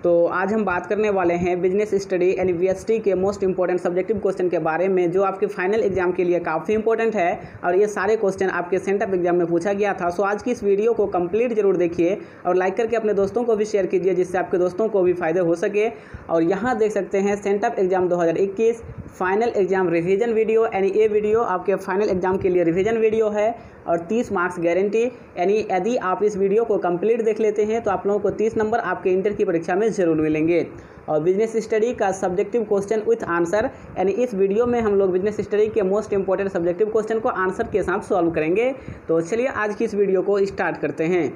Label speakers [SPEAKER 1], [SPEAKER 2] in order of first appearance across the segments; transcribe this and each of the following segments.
[SPEAKER 1] तो आज हम बात करने वाले हैं बिजनेस स्टडी यानी बीएसटी के मोस्ट इंपॉर्टेंट सब्जेक्टिव क्वेश्चन के बारे में, जो आपके फाइनल एग्जाम के लिए काफ़ी इंपॉर्टेंट है और ये सारे क्वेश्चन आपके सेंटअप एग्जाम में पूछा गया था। सो आज की इस वीडियो को कंप्लीट जरूर देखिए और लाइक करके अपने दोस्तों को भी शेयर कीजिए, जिससे आपके दोस्तों को भी फायदे हो सके। और यहाँ देख सकते हैं sent up exam 2021 final exam revision video, यानी ये वीडियो आपके फाइनल एग्जाम के लिए रिवीजन वीडियो है और 30 मार्क्स गारंटी। यानी यदि आप इस वीडियो को कंप्लीट देख लेते हैं तो आप लोगों को 30 नंबर आपके इंटर की परीक्षा में जरूर मिलेंगे। और बिजनेस स्टडी का सब्जेक्टिव क्वेश्चन विथ आंसर, यानी इस वीडियो में हम लोग बिजनेस स्टडी के मोस्ट इंपॉर्टेंट सब्जेक्टिव क्वेश्चन को आंसर के साथ सॉल्व करेंगे। तो चलिए आज की इस वीडियो को स्टार्ट करते हैं।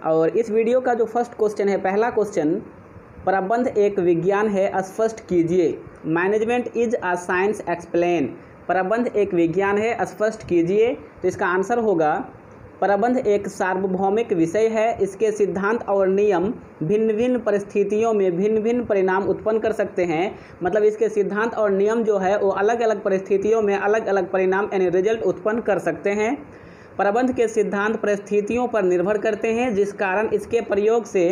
[SPEAKER 1] और इस वीडियो का जो फर्स्ट क्वेश्चन है, पहला क्वेश्चन, प्रबंध एक विज्ञान है, स्पष्ट कीजिए। Management is a science, explain. प्रबंध एक विज्ञान है, स्पष्ट कीजिए। तो इसका आंसर होगा प्रबंध एक सार्वभौमिक विषय है, इसके सिद्धांत और नियम भिन्न भिन्न परिस्थितियों में भिन्न भिन्न परिणाम उत्पन्न कर सकते हैं। मतलब इसके सिद्धांत और नियम जो है वो अलग अलग परिस्थितियों में अलग अलग परिणाम यानी रिजल्ट उत्पन्न कर सकते हैं। प्रबंध के सिद्धांत परिस्थितियों पर निर्भर करते हैं, जिस कारण इसके प्रयोग से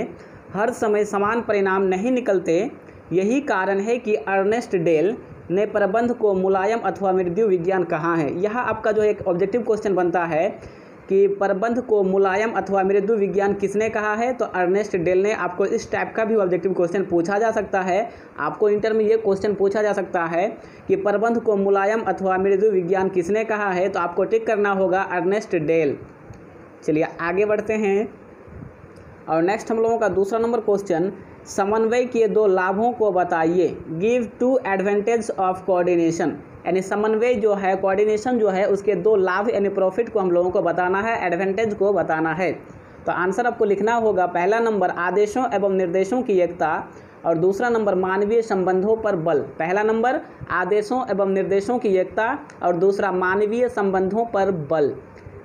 [SPEAKER 1] हर समय समान परिणाम नहीं निकलते। यही कारण है कि अर्नेस्ट डेल ने प्रबंध को मुलायम अथवा मृदु विज्ञान कहा है। यह आपका जो एक ऑब्जेक्टिव क्वेश्चन बनता है कि प्रबंध को मुलायम अथवा मृदु विज्ञान किसने कहा है, तो अर्नेस्ट डेल ने। आपको इस टाइप का भी ऑब्जेक्टिव क्वेश्चन पूछा जा सकता है। आपको इंटर में ये क्वेश्चन पूछा जा सकता है कि प्रबंध को मुलायम अथवा मृदु विज्ञान किसने कहा है, तो आपको टिक करना होगा अर्नेस्ट डेल। चलिए आगे बढ़ते हैं। और नेक्स्ट हम लोगों का दूसरा नंबर क्वेश्चन, समन्वय के दो लाभों को बताइए। Give two advantage of coordination, यानी समन्वय जो है, कोऑर्डिनेशन जो है, उसके दो लाभ यानी प्रॉफिट को हम लोगों को बताना है, एडवांटेज को बताना है। तो आंसर आपको लिखना होगा, पहला नंबर आदेशों एवं निर्देशों की एकता और दूसरा नंबर मानवीय संबंधों पर बल। पहला नंबर आदेशों एवं निर्देशों की एकता और दूसरा मानवीय संबंधों पर बल।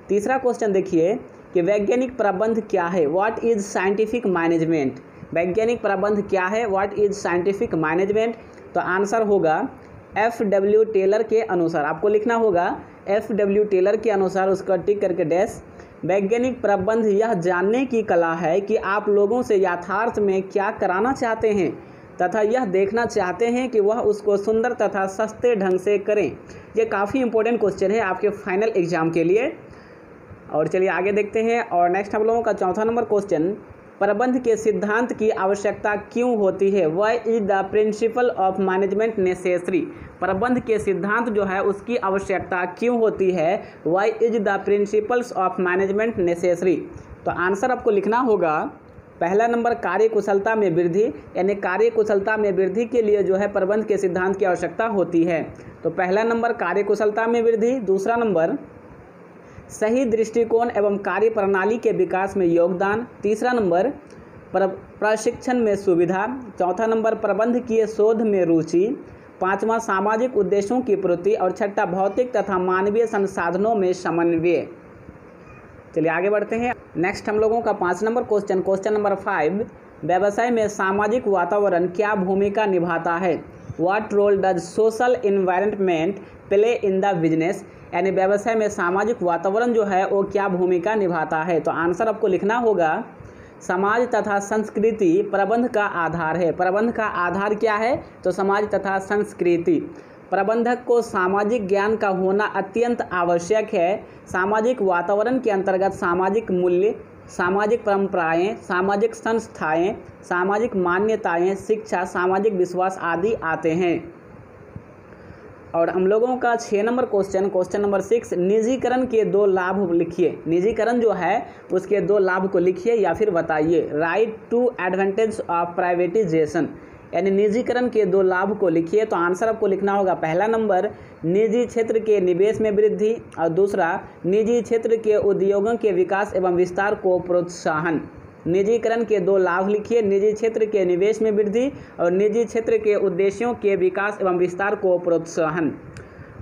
[SPEAKER 1] तीसरा क्वेश्चन देखिए कि वैज्ञानिक प्रबंध क्या है, व्हाट इज साइंटिफिक मैनेजमेंट। वैज्ञानिक प्रबंध क्या है, व्हाट इज साइंटिफिक मैनेजमेंट। तो आंसर होगा FW टेलर के अनुसार। आपको लिखना होगा FW टेलर के अनुसार, उसका टिक करके डैश। वैज्ञानिक प्रबंध यह जानने की कला है कि आप लोगों से यथार्थ में क्या कराना चाहते हैं तथा यह देखना चाहते हैं कि वह उसको सुंदर तथा सस्ते ढंग से करें। ये काफ़ी इंपॉर्टेंट क्वेश्चन है आपके फाइनल एग्जाम के लिए। और चलिए आगे देखते हैं। और नेक्स्ट हम लोगों का चौथा नंबर क्वेश्चन, प्रबंध के सिद्धांत की आवश्यकता क्यों होती है। Why is the principle of management necessary. प्रबंध के सिद्धांत जो है उसकी आवश्यकता क्यों होती है, why is the principles of management necessary. तो आंसर आपको लिखना होगा, पहला नंबर कार्यकुशलता में वृद्धि, यानी कार्यकुशलता में वृद्धि के लिए जो है प्रबंध के सिद्धांत की आवश्यकता होती है। तो पहला नंबर कार्यकुशलता में वृद्धि, दूसरा नंबर सही दृष्टिकोण एवं कार्य प्रणाली के विकास में योगदान, तीसरा नंबर प्रशिक्षण में सुविधा, चौथा नंबर प्रबंधकीय शोध में रुचि, पांचवा सामाजिक उद्देश्यों की पूर्ति और छठा भौतिक तथा मानवीय संसाधनों में समन्वय। चलिए आगे बढ़ते हैं। नेक्स्ट हम लोगों का 5 नंबर क्वेश्चन, क्वेश्चन नंबर 5, व्यवसाय में सामाजिक वातावरण क्या भूमिका निभाता है। What role does social environment play in the business, यानी व्यवसाय में सामाजिक वातावरण जो है वो क्या भूमिका निभाता है। तो आंसर आपको लिखना होगा, समाज तथा संस्कृति प्रबंध का आधार है। प्रबंध का आधार क्या है, तो समाज तथा संस्कृति। प्रबंधक को सामाजिक ज्ञान का होना अत्यंत आवश्यक है। सामाजिक वातावरण के अंतर्गत सामाजिक मूल्य, सामाजिक परंपराएं, सामाजिक संस्थाएं, सामाजिक मान्यताएं, शिक्षा, सामाजिक विश्वास आदि आते हैं। और हम लोगों का 6 नंबर क्वेश्चन, क्वेश्चन नंबर 6, निजीकरण के दो लाभ लिखिए। निजीकरण जो है उसके दो लाभ को लिखिए या फिर बताइए। Write two advantage of privatisation, यानी निजीकरण के दो लाभ को लिखिए। तो आंसर आपको लिखना होगा, पहला नंबर निजी क्षेत्र के निवेश में वृद्धि और दूसरा निजी क्षेत्र के उद्योगों के विकास एवं विस्तार को प्रोत्साहन। निजीकरण के दो लाभ लिखिए, निजी क्षेत्र के निवेश में वृद्धि और निजी क्षेत्र के उद्देश्यों के विकास एवं विस्तार को प्रोत्साहन।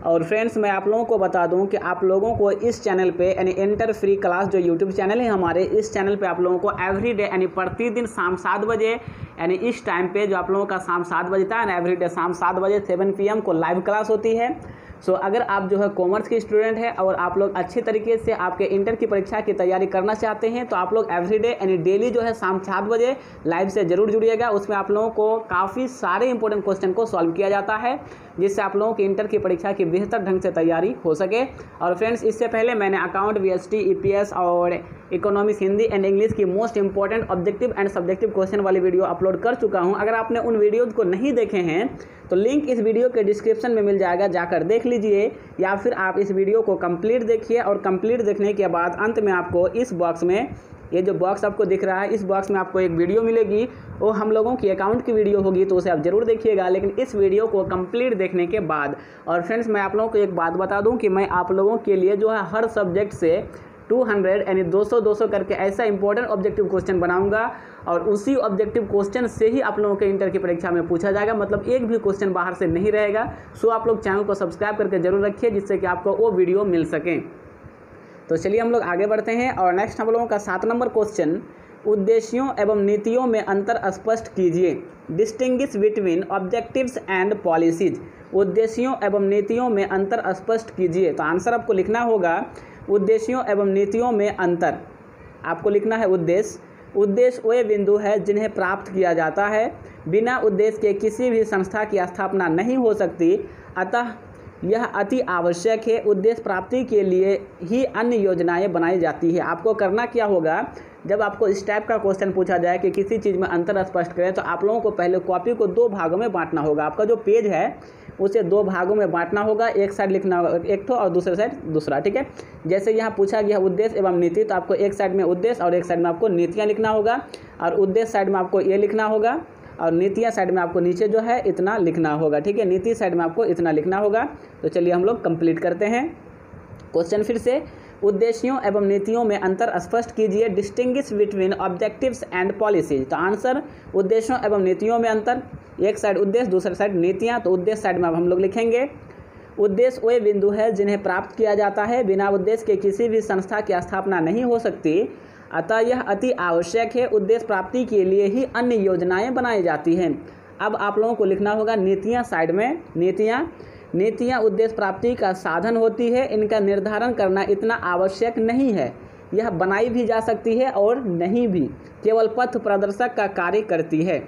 [SPEAKER 1] और फ्रेंड्स, मैं आप लोगों को बता दूं कि आप लोगों को इस चैनल पे यानी इंटर फ्री क्लास जो यूट्यूब चैनल है हमारे, इस चैनल पे आप लोगों को एवरीडे यानी प्रतिदिन शाम 7 बजे यानी इस टाइम पे जो आप लोगों का शाम 7 बजे था, एवरीडे शाम 7 बजे 7 PM को लाइव क्लास होती है। सो अगर आप जो है कॉमर्स के स्टूडेंट हैं और आप लोग अच्छे तरीके से आपके इंटर की परीक्षा की तैयारी करना चाहते हैं तो आप लोग एवरीडे यानी डेली जो है शाम 7 बजे लाइव से जरूर जुड़िएगा। उसमें आप लोगों को काफ़ी सारे इंपॉर्टेंट क्वेश्चन को सॉल्व किया जाता है जिससे आप लोगों की इंटर की परीक्षा की बेहतर ढंग से तैयारी हो सके। और फ्रेंड्स, इससे पहले मैंने अकाउंट, वीएसटी, ईपीएस और इकोनॉमिक्स, हिंदी एंड इंग्लिश की most important objective and subjective question वाली वीडियो अपलोड कर चुका हूं। अगर आपने उन वीडियोज़ को नहीं देखे हैं तो लिंक इस वीडियो के डिस्क्रिप्शन में मिल जाएगा, जाकर देख लीजिए, या फिर आप इस वीडियो को कंप्लीट देखिए और कंप्लीट देखने के बाद अंत में आपको इस बॉक्स में, ये जो बॉक्स आपको दिख रहा है, इस बॉक्स में आपको एक वीडियो मिलेगी, वो हम लोगों की अकाउंट की वीडियो होगी, तो उसे आप जरूर देखिएगा, लेकिन इस वीडियो को कंप्लीट देखने के बाद। और फ्रेंड्स, मैं आप लोगों को एक बात बता दूं कि मैं आप लोगों के लिए जो है हर सब्जेक्ट से 200 यानी 200 करके ऐसा इंपॉर्टेंट ऑब्जेक्टिव क्वेश्चन बनाऊंगा और उसी ऑब्जेक्टिव क्वेश्चन से ही आप लोगों के इंटर की परीक्षा में पूछा जाएगा, मतलब एक भी क्वेश्चन बाहर से नहीं रहेगा। सो आप लोग चैनल को सब्सक्राइब करके जरूर रखिए जिससे कि आपको वो वीडियो मिल सकें। तो चलिए हम लोग आगे बढ़ते हैं और नेक्स्ट हम लोगों का 7 नंबर क्वेश्चन, उद्देश्यों एवं नीतियों में अंतर स्पष्ट कीजिए। Distinguish between objectives and policies. उद्देश्यों एवं नीतियों में अंतर स्पष्ट कीजिए। तो आंसर आपको लिखना होगा उद्देश्यों एवं नीतियों में अंतर। आपको लिखना है उद्देश्य वे बिंदु है जिन्हें प्राप्त किया जाता है। बिना उद्देश्य के किसी भी संस्था की स्थापना नहीं हो सकती, अतः यह अति आवश्यक है। उद्देश्य प्राप्ति के लिए ही अन्य योजनाएं बनाई जाती है। आपको करना क्या होगा, जब आपको इस टाइप का क्वेश्चन पूछा जाए कि किसी चीज़ में अंतर स्पष्ट करें, तो आप लोगों को पहले कॉपी को 2 भागों में बांटना होगा। आपका जो पेज है उसे 2 भागों में बांटना होगा, एक साइड लिखना होगा एक ठो और दूसरे साइड दूसरा, ठीक है। जैसे यहाँ पूछा गया उद्देश्य एवं नीति, तो आपको एक साइड में उद्देश्य और एक साइड में आपको नीतियाँ लिखना होगा, और उद्देश्य साइड में आपको ये लिखना होगा और नीतियाँ साइड में आपको नीचे जो है इतना लिखना होगा, ठीक है। नीति साइड में आपको इतना लिखना होगा। तो चलिए हम लोग कंप्लीट करते हैं क्वेश्चन फिर से। उद्देश्यों एवं नीतियों में अंतर स्पष्ट कीजिए। Distinguish between objectives and policies. तो आंसर उद्देश्यों एवं नीतियों में अंतर, एक साइड उद्देश्य दूसरी साइड नीतियाँ। तो उद्देश्य साइड में अब हम लोग लिखेंगे उद्देश्य वे बिंदु है जिन्हें प्राप्त किया जाता है। बिना उद्देश्य के किसी भी संस्था की स्थापना नहीं हो सकती, अतः यह अति आवश्यक है। उद्देश्य प्राप्ति के लिए ही अन्य योजनाएं बनाई जाती हैं। अब आप लोगों को लिखना होगा नीतियां साइड में। नीतियां उद्देश्य प्राप्ति का साधन होती है। इनका निर्धारण करना इतना आवश्यक नहीं है। यह बनाई भी जा सकती है और नहीं भी, केवल पथ प्रदर्शक का कार्य करती है।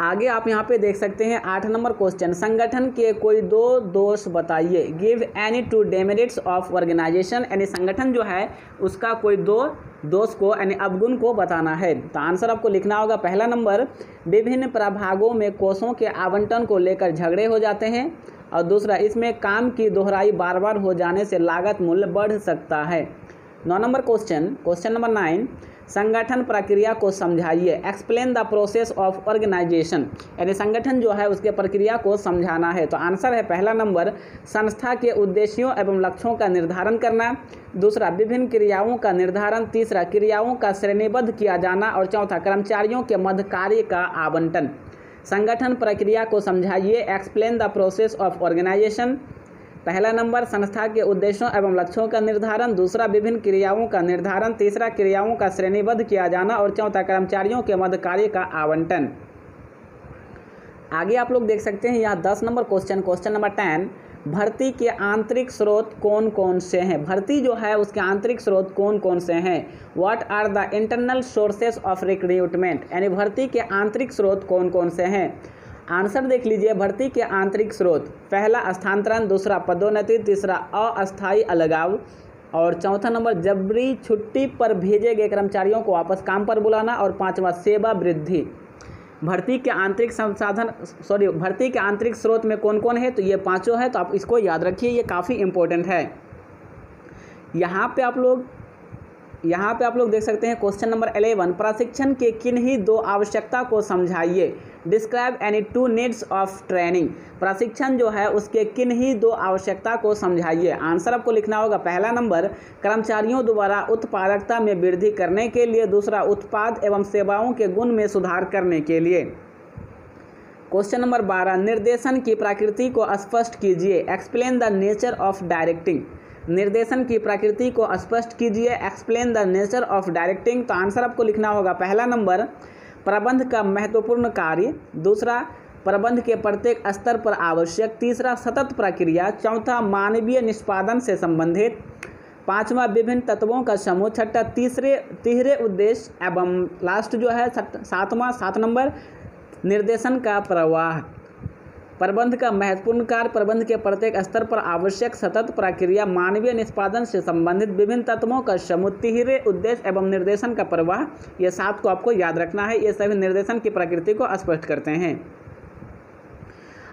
[SPEAKER 1] आगे आप यहाँ पे देख सकते हैं 8 नंबर क्वेश्चन, संगठन के कोई 2 दोष बताइए। Give any 2 demerits of organisation. यानी संगठन जो है उसका कोई 2 दोष को यानी अवगुण को बताना है। तो आंसर आपको लिखना होगा, पहला नंबर, विभिन्न प्रभागों में कोषों के आवंटन को लेकर झगड़े हो जाते हैं, और दूसरा, इसमें काम की दोहराई बार बार हो जाने से लागत मूल्य बढ़ सकता है। 9 नंबर क्वेश्चन नंबर 9, संगठन प्रक्रिया को समझाइए। Explain the process of organisation. यानी संगठन जो है उसके प्रक्रिया को समझाना है। तो आंसर है पहला नंबर, संस्था के उद्देश्यों एवं लक्ष्यों का निर्धारण करना, दूसरा, विभिन्न क्रियाओं का निर्धारण, तीसरा, क्रियाओं का श्रेणीबद्ध किया जाना, और चौथा, कर्मचारियों के मध्य कार्य का आवंटन। संगठन प्रक्रिया को समझाइए। Explain the process of organisation. पहला नंबर, संस्था के उद्देश्यों एवं लक्ष्यों का निर्धारण, दूसरा, विभिन्न क्रियाओं का निर्धारण, तीसरा, क्रियाओं का श्रेणीबद्ध किया जाना, और चौथा, कर्मचारियों के मध्य कार्य का आवंटन। आगे आप लोग देख सकते हैं यहाँ 10 नंबर क्वेश्चन नंबर 10, भर्ती के आंतरिक स्रोत कौन कौन से हैं। भर्ती जो है उसके आंतरिक स्रोत कौन कौन से हैं। What are the internal sources of recruitment. यानी भर्ती के आंतरिक स्रोत कौन कौन से हैं। आंसर देख लीजिए, भर्ती के आंतरिक स्रोत, पहला स्थानांतरण, दूसरा पदोन्नति, तीसरा अस्थायी अलगाव, और चौथा नंबर जबरी छुट्टी पर भेजे गए कर्मचारियों को वापस काम पर बुलाना, और पांचवा सेवा वृद्धि। भर्ती के आंतरिक स्रोत में कौन कौन है, तो ये पांचों है। तो आप इसको याद रखिए, ये काफ़ी इंपॉर्टेंट है। यहाँ पे आप लोग देख सकते हैं क्वेश्चन नंबर 11, प्रशिक्षण के किन्हीं 2 आवश्यकता को समझाइए। Describe any 2 needs of training. प्रशिक्षण जो है उसके किन्हीं 2 आवश्यकता को समझाइए। आंसर आपको लिखना होगा, पहला नंबर, कर्मचारियों द्वारा उत्पादकता में वृद्धि करने के लिए, दूसरा, उत्पाद एवं सेवाओं के गुण में सुधार करने के लिए। क्वेश्चन नंबर 12, निर्देशन की प्रकृति को स्पष्ट कीजिए। Explain the nature of directing. निर्देशन की प्रकृति को स्पष्ट कीजिए। Explain the nature of directing. तो आंसर आपको लिखना होगा, पहला नंबर, प्रबंध का महत्वपूर्ण कार्य, दूसरा, प्रबंध के प्रत्येक स्तर पर आवश्यक, तीसरा सतत प्रक्रिया, चौथा मानवीय निष्पादन से संबंधित, पांचवा विभिन्न तत्वों का समूह, छठा तिहरे उद्देश्य एवं लास्ट जो है 7 नंबर निर्देशन का प्रवाह। प्रबंध का महत्वपूर्ण कार्य, प्रबंध के प्रत्येक स्तर पर आवश्यक, सतत प्रक्रिया, मानवीय निष्पादन से संबंधित, विभिन्न तत्वों का समूह, तिहरे उद्देश्य एवं निर्देशन का प्रवाह, ये 7 को आपको याद रखना है। ये सभी निर्देशन की प्रकृति को स्पष्ट करते हैं।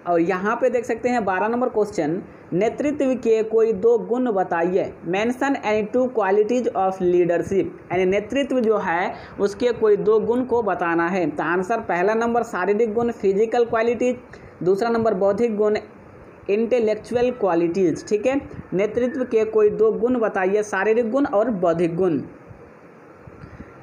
[SPEAKER 1] और यहाँ पे देख सकते हैं 12 नंबर क्वेश्चन, नेतृत्व के कोई 2 गुण बताइए। Mention any 2 qualities of leadership, यानी नेतृत्व जो है उसके कोई 2 गुण को बताना है। तो आंसर पहला नंबर शारीरिक गुण, फिजिकल क्वालिटीज, दूसरा नंबर बौद्धिक गुण, इंटेलेक्चुअल क्वालिटीज। ठीक है, नेतृत्व के कोई 2 गुण बताइए, शारीरिक गुण और बौद्धिक गुण।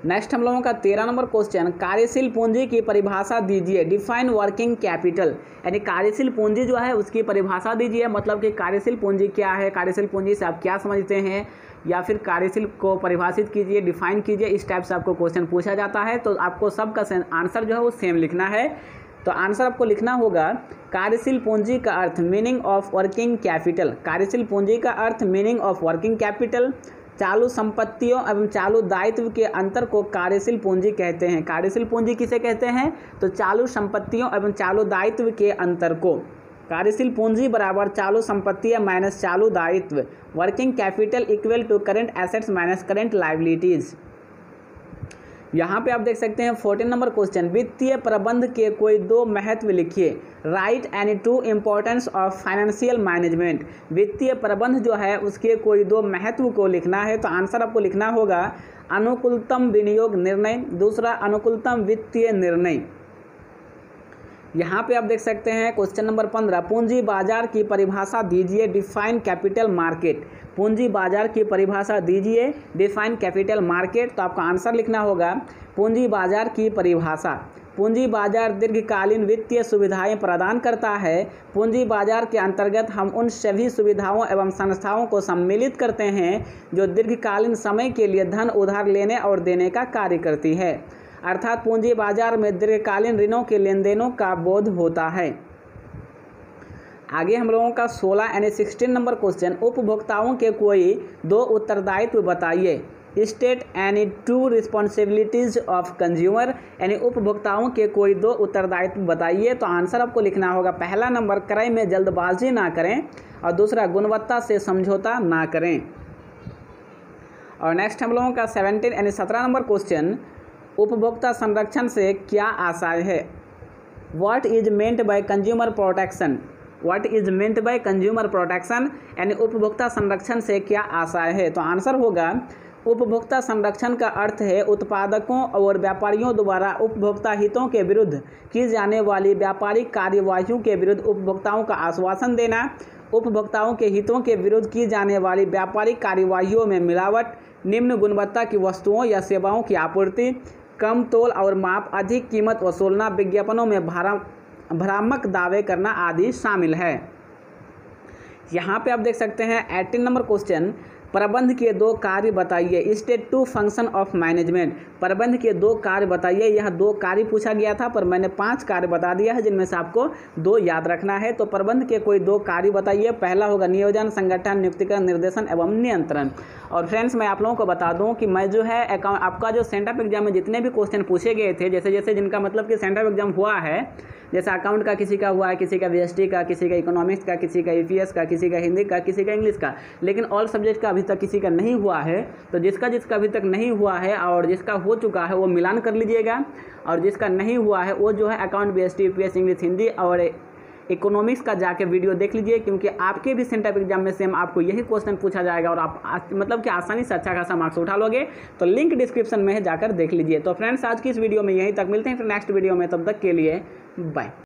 [SPEAKER 1] नेक्स्ट हम लोगों का 13 नंबर क्वेश्चन, कार्यशील पूंजी की परिभाषा दीजिए। डिफाइन वर्किंग कैपिटल, यानी कार्यशील पूंजी जो है उसकी परिभाषा दीजिए। मतलब कि कार्यशील पूंजी क्या है, कार्यशील पूंजी से आप क्या समझते हैं, या फिर कार्यशील को परिभाषित कीजिए, डिफाइन कीजिए। इस टाइप से आपको क्वेश्चन पूछा जाता है। तो आपको सबका आंसर जो है वो सेम लिखना है। तो आंसर आपको लिखना होगा कार्यशील पूंजी का अर्थ, मीनिंग ऑफ वर्किंग कैपिटल। कार्यशील पूंजी का अर्थ, मीनिंग ऑफ वर्किंग कैपिटल, चालू संपत्तियों एवं चालू दायित्व के अंतर को कार्यशील पूंजी कहते हैं। कार्यशील पूंजी किसे कहते हैं, तो चालू संपत्तियों एवं चालू दायित्व के अंतर को। कार्यशील पूंजी बराबर चालू संपत्तियां माइनस चालू दायित्व, working capital equal to current assets minus current liabilities. यहाँ पे आप देख सकते हैं 14 नंबर क्वेश्चन, वित्तीय प्रबंध के कोई 2 महत्व लिखिए। Right any 2 importance of financial management. वित्तीय प्रबंध जो है उसके कोई 2 महत्व को लिखना है। तो आंसर आपको लिखना होगा अनुकूलतम विनियोग निर्णय, दूसरा अनुकूलतम वित्तीय निर्णय। यहाँ पे आप देख सकते हैं क्वेश्चन नंबर 15, पूंजी बाजार की परिभाषा दीजिए। Define capital market. पूंजी बाजार की परिभाषा दीजिए, डिफाइन कैपिटल मार्केट। तो आपका आंसर लिखना होगा पूंजी बाजार की परिभाषा, पूंजी बाजार दीर्घकालीन वित्तीय सुविधाएं प्रदान करता है। पूंजी बाजार के अंतर्गत हम उन सभी सुविधाओं एवं संस्थाओं को सम्मिलित करते हैं जो दीर्घकालीन समय के लिए धन उधार लेने और देने का कार्य करती है। अर्थात पूंजी बाजार में दीर्घकालीन ऋणों के लेन देनों का बोध होता है। आगे हम लोगों का 16 यानी 16 नंबर क्वेश्चन, उपभोक्ताओं के कोई 2 उत्तरदायित्व बताइए। State any 2 responsibilities of consumer, यानी उपभोक्ताओं के कोई 2 उत्तरदायित्व बताइए। तो आंसर आपको लिखना होगा पहला नंबर क्रय में जल्दबाजी ना करें, और दूसरा गुणवत्ता से समझौता ना करें। और नेक्स्ट हम लोगों का 17 यानी 17 नंबर क्वेश्चन, उपभोक्ता संरक्षण से क्या आशय है। What is meant by consumer protection. What is meant by consumer protection, यानी उपभोक्ता संरक्षण से क्या आशय है। तो आंसर होगा उपभोक्ता संरक्षण का अर्थ है उत्पादकों और व्यापारियों द्वारा उपभोक्ता हितों के विरुद्ध की जाने वाली व्यापारिक कार्यवाहियों के विरुद्ध उपभोक्ताओं का आश्वासन देना। उपभोक्ताओं के हितों के विरुद्ध की जाने वाली व्यापारिक कार्यवाहियों में मिलावट, निम्न गुणवत्ता की वस्तुओं या सेवाओं की आपूर्ति, कम तोल और माप, अधिक कीमत वसूलना, विज्ञापनों में भ्रामक दावे करना आदि शामिल है। यहाँ पे आप देख सकते हैं 18 नंबर क्वेश्चन, प्रबंध के 2 कार्य बताइए। State 2 function of management. प्रबंध के 2 कार्य बताइए। यह 2 कार्य पूछा गया था, पर मैंने 5 कार्य बता दिया है, जिनमें से आपको 2 याद रखना है। तो प्रबंध के कोई 2 कार्य बताइए। पहला होगा नियोजन, संगठन, नियुक्तिकरण, निर्देशन एवं नियंत्रण। और फ्रेंड्स, मैं आप लोगों को बता दूं कि मैं जो है आपका जो सेंटअप एग्जाम में जितने भी क्वेश्चन पूछे गए थे, जैसे जैसे जिनका मतलब कि सेंटअप एग्जाम हुआ है, जैसे अकाउंट का किसी का हुआ है, किसी का VST का, किसी का इकोनॉमिक्स का, किसी का EPS का, किसी का हिंदी का, किसी का इंग्लिश का, लेकिन ऑल सब्जेक्ट का अभी तक किसी का नहीं हुआ है। तो जिसका अभी तक नहीं हुआ है और जिसका हो चुका है वो मिलान कर लीजिएगा, और जिसका नहीं हुआ है वो जो है account, VST, EPS, English, Hindi और इकोनॉमिक्स का जाके वीडियो देख लीजिए, क्योंकि आपके भी सेंटअप एग्जाम में सेम आपको यही क्वेश्चन पूछा जाएगा और आप मतलब कि आसानी से अच्छा खासा मार्क्स उठा लोगे। तो लिंक डिस्क्रिप्शन में है, जाकर देख लीजिए। तो फ्रेंड्स, आज की इस वीडियो में यहीं तक, मिलते हैं फिर नेक्स्ट वीडियो में, तब तक के लिए बाय।